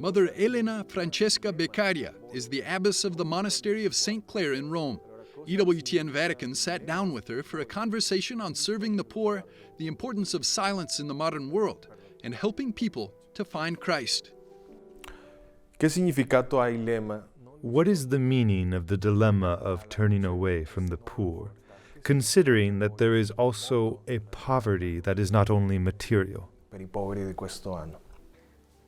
Mother Elena Francesca Beccaria is the Abbess of the Monastery of Saint Clare in Rome. EWTN Vatican sat down with her for a conversation on serving the poor, the importance of silence in the modern world, and helping people to find Christ. ¿Qué significato ha il lema? What is the meaning of the dilemma of turning away from the poor, considering that there is also a poverty that is not only material? Per I poveri di questo anno.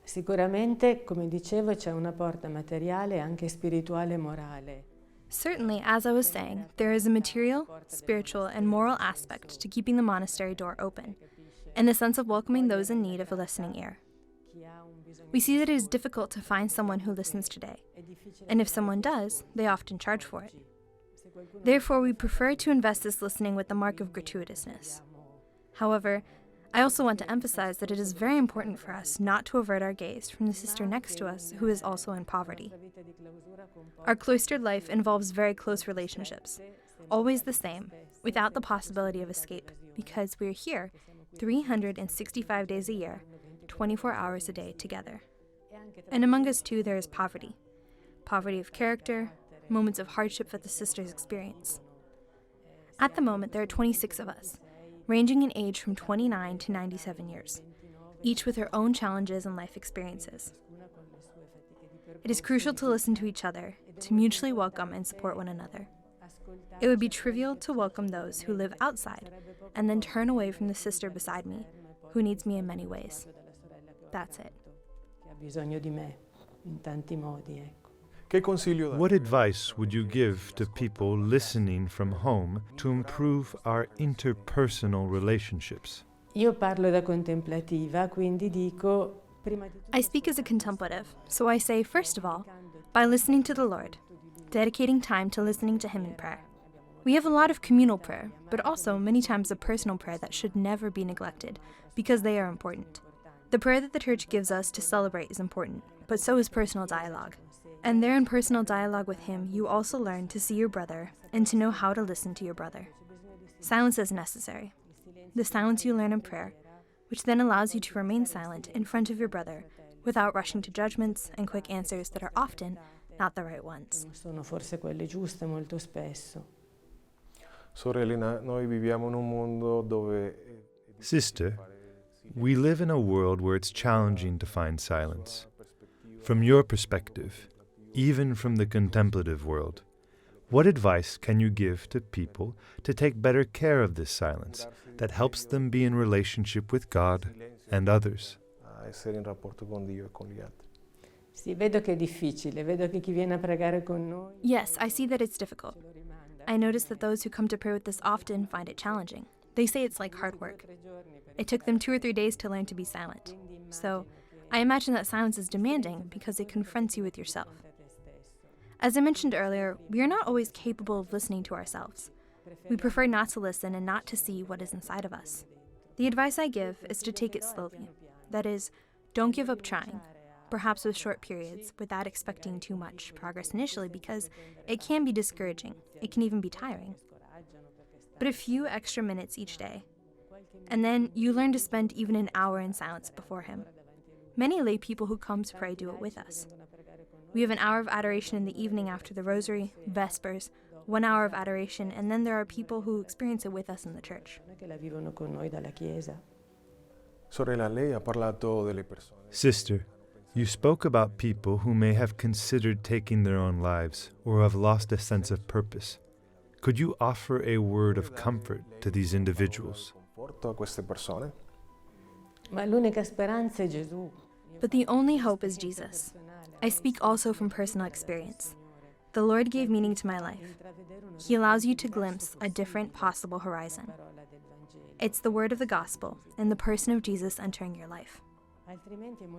Sicuramente, come dicevo, c'è una porta materiale, anche spirituale e morale. Certainly, as I was saying, there is a material, spiritual, and moral aspect to keeping the monastery door open, and the sense of welcoming those in need of a listening ear. We see that it is difficult to find someone who listens today, and if someone does, they often charge for it. Therefore, we prefer to invest this listening with the mark of gratuitousness. However, I also want to emphasize that it is very important for us not to avert our gaze from the sister next to us who is also in poverty. Our cloistered life involves very close relationships, always the same, without the possibility of escape, because we are here 365 days a year, 24 hours a day together. And among us too there is poverty. Poverty of character, moments of hardship that the sisters experience. At the moment there are 26 of us, ranging in age from 29 to 97 years, each with her own challenges and life experiences. It is crucial to listen to each other, to mutually welcome and support one another. It would be trivial to welcome those who live outside and then turn away from the sister beside me, who needs me in many ways. That's it. What advice would you give to people listening from home to improve our interpersonal relationships? Io parlo da contemplativa, quindi dico, I speak as a contemplative, so I say, first of all, by listening to the Lord, dedicating time to listening to Him in prayer. We have a lot of communal prayer, but also many times a personal prayer that should never be neglected, because they are important. The prayer that the Church gives us to celebrate is important, but so is personal dialogue. And there in personal dialogue with Him, you also learn to see your brother and to know how to listen to your brother. Silence is necessary. The silence you learn in prayer, which then allows you to remain silent in front of your brother without rushing to judgments and quick answers that are often not the right ones. sono forse quelle giuste molto spesso. Sorella Elena, noi viviamo in un mondo dove... Sister, we live in a world where it's challenging to find silence. From your perspective, even from the contemplative world, what advice can you give to people to take better care of this silence that helps them be in relationship with God and others? A essere in rapporto con Dio e con gli altri. Sì, vedo che è difficile, vedo che chi viene a pregare con noi... Yes, I see that it's difficult. I notice that those who come to pray with us often find it challenging. They say it's like hard work. It took them 2 or 3 days to learn to be silent. So, I imagine that silence is demanding because it confronts you with yourself. As I mentioned earlier, we are not always capable of listening to ourselves. We prefer not to listen and not to see what is inside of us. The advice I give is to take it slowly. That is, don't give up trying, perhaps with short periods, without expecting too much progress initially, because it can be discouraging. It can even be tiring. But a few extra minutes each day, and then you learn to spend even an hour in silence before Him. Many lay people who come to pray do it with us. We have an hour of adoration in the evening after the Rosary, Vespers, 1 hour of adoration, and then there are people who experience it with us in the church. Sorella, lei ha parlato delle persone. Sister, you spoke about people who may have considered taking their own lives or have lost a sense of purpose. Could you offer a word of comfort to these individuals? Conforto a queste persone. Ma l'unica speranza è Gesù. But the only hope is Jesus. I speak also from personal experience. The Lord gave meaning to my life. He allows you to glimpse a different possible horizon. It's the word of the gospel and the person of Jesus entering your life.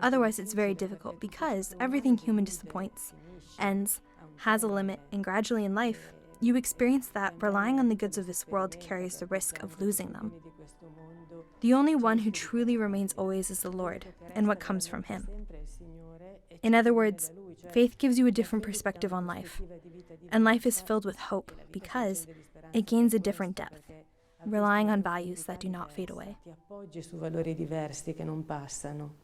Otherwise, it's very difficult because everything human disappoints, ends, has a limit, and gradually in life, you experience that relying on the goods of this world carries the risk of losing them. The only one who truly remains always is the Lord, and what comes from Him. In other words, faith gives you a different perspective on life, and life is filled with hope because it gains a different depth, relying on values that do not fade away. Ti appoggi su valori diversi che non passano.